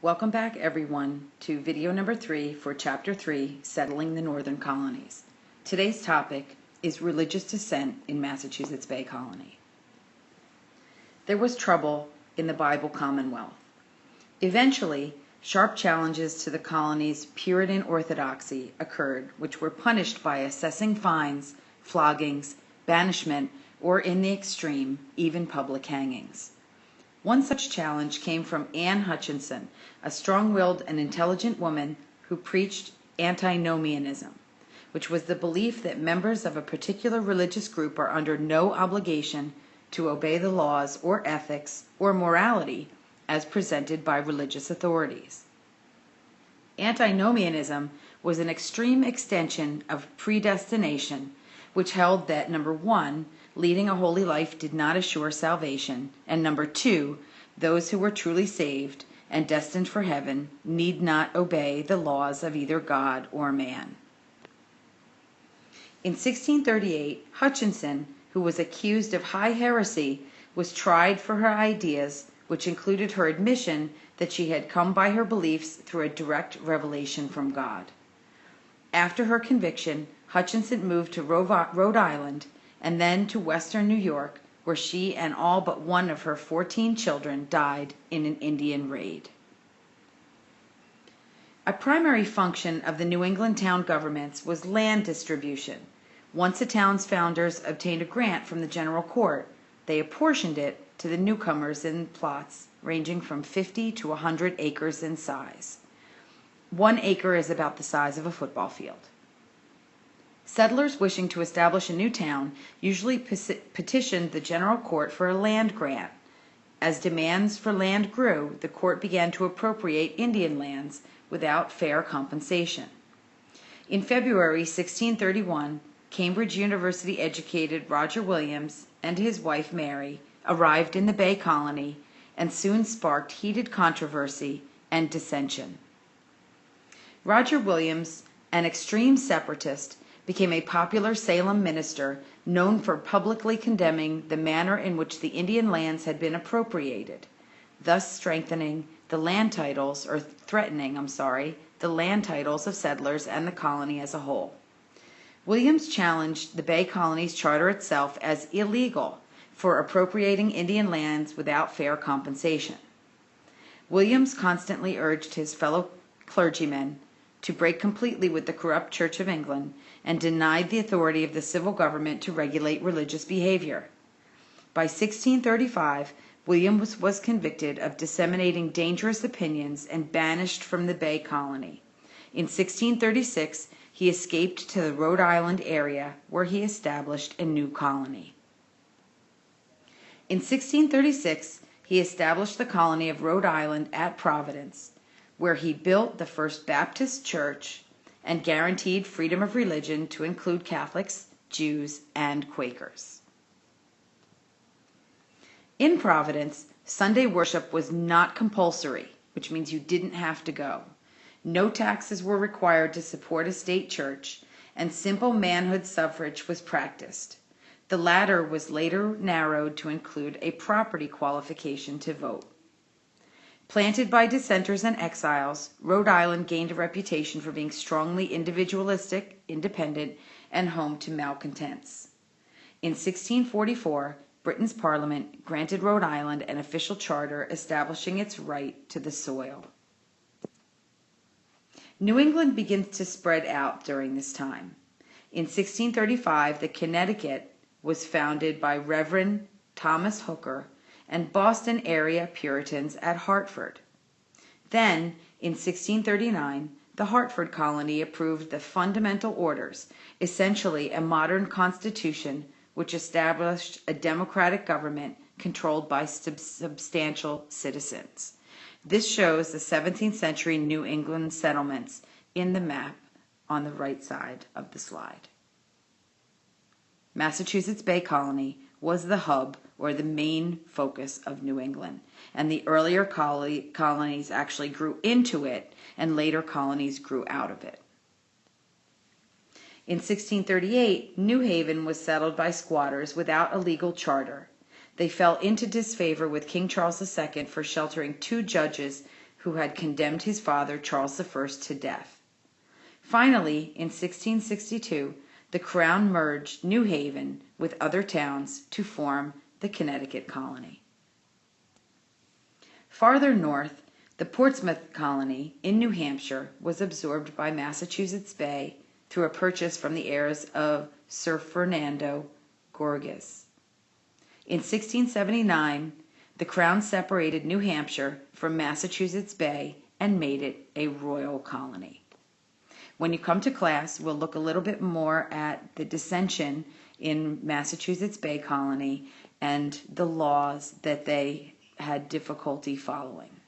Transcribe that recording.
Welcome back, everyone, to video number 3 for Chapter 3, Settling the Northern Colonies. Today's topic is religious dissent in Massachusetts Bay Colony. There was trouble in the Bible Commonwealth. Eventually, sharp challenges to the colony's Puritan orthodoxy occurred, which were punished by assessing fines, floggings, banishment, or in the extreme, even public hangings. One such challenge came from Anne Hutchinson, a strong-willed and intelligent woman who preached antinomianism, which was the belief that members of a particular religious group are under no obligation to obey the laws or ethics or morality as presented by religious authorities. Antinomianism was an extreme extension of predestination, which held that, number 1, leading a holy life did not assure salvation, and number 2, those who were truly saved and destined for heaven need not obey the laws of either God or man. In 1638, Hutchinson, who was accused of high heresy, was tried for her ideas, which included her admission that she had come by her beliefs through a direct revelation from God. After her conviction, Hutchinson moved to Rhode Island and then to western New York, where she and all but one of her 14 children died in an Indian raid. A primary function of the New England town governments was land distribution. Once a town's founders obtained a grant from the general court, they apportioned it to the newcomers in plots ranging from 50 to 100 acres in size. 1 acre is about the size of a football field. Settlers wishing to establish a new town usually petitioned the general court for a land grant. As demands for land grew, the court began to appropriate Indian lands without fair compensation. In February 1631, Cambridge University educated Roger Williams and his wife Mary arrived in the Bay Colony and soon sparked heated controversy and dissension. Roger Williams, an extreme separatist, became a popular Salem minister known for publicly condemning the manner in which the Indian lands had been appropriated, thus threatening the land titles of settlers and the colony as a whole. Williams challenged the Bay Colony's charter itself as illegal for appropriating Indian lands without fair compensation. Williams constantly urged his fellow clergymen to break completely with the corrupt Church of England and denied the authority of the civil government to regulate religious behavior. By 1635, Williams was convicted of disseminating dangerous opinions and banished from the Bay Colony. In 1636, he escaped to the Rhode Island area, where he established a new colony. In 1636, he established the colony of Rhode Island at Providence, where he built the first Baptist church and guaranteed freedom of religion to include Catholics, Jews, and Quakers. In Providence, Sunday worship was not compulsory, which means you didn't have to go. No taxes were required to support a state church, and simple manhood suffrage was practiced. The latter was later narrowed to include a property qualification to vote. Planted by dissenters and exiles, Rhode Island gained a reputation for being strongly individualistic, independent, and home to malcontents. In 1644, Britain's Parliament granted Rhode Island an official charter establishing its right to the soil. New England begins to spread out during this time. In 1635, the Connecticut was founded by Reverend Thomas Hooker and Boston area Puritans at Hartford. Then, in 1639, the Hartford colony approved the Fundamental Orders, essentially a modern constitution which established a democratic government controlled by substantial citizens. This shows the 17th century New England settlements in the map on the right side of the slide. Massachusetts Bay Colony was the hub or the main focus of New England, and the earlier colonies actually grew into it, and later colonies grew out of it. In 1638, New Haven was settled by squatters without a legal charter. They fell into disfavor with King Charles II for sheltering 2 judges who had condemned his father, Charles I, to death. Finally, in 1662, the Crown merged New Haven with other towns to form the Connecticut colony. Farther north, the Portsmouth colony in New Hampshire was absorbed by Massachusetts Bay through a purchase from the heirs of Sir Ferdinando Gorges. In 1679, the Crown separated New Hampshire from Massachusetts Bay and made it a royal colony. When you come to class, we'll look a little bit more at the dissension in Massachusetts Bay Colony and the laws that they had difficulty following.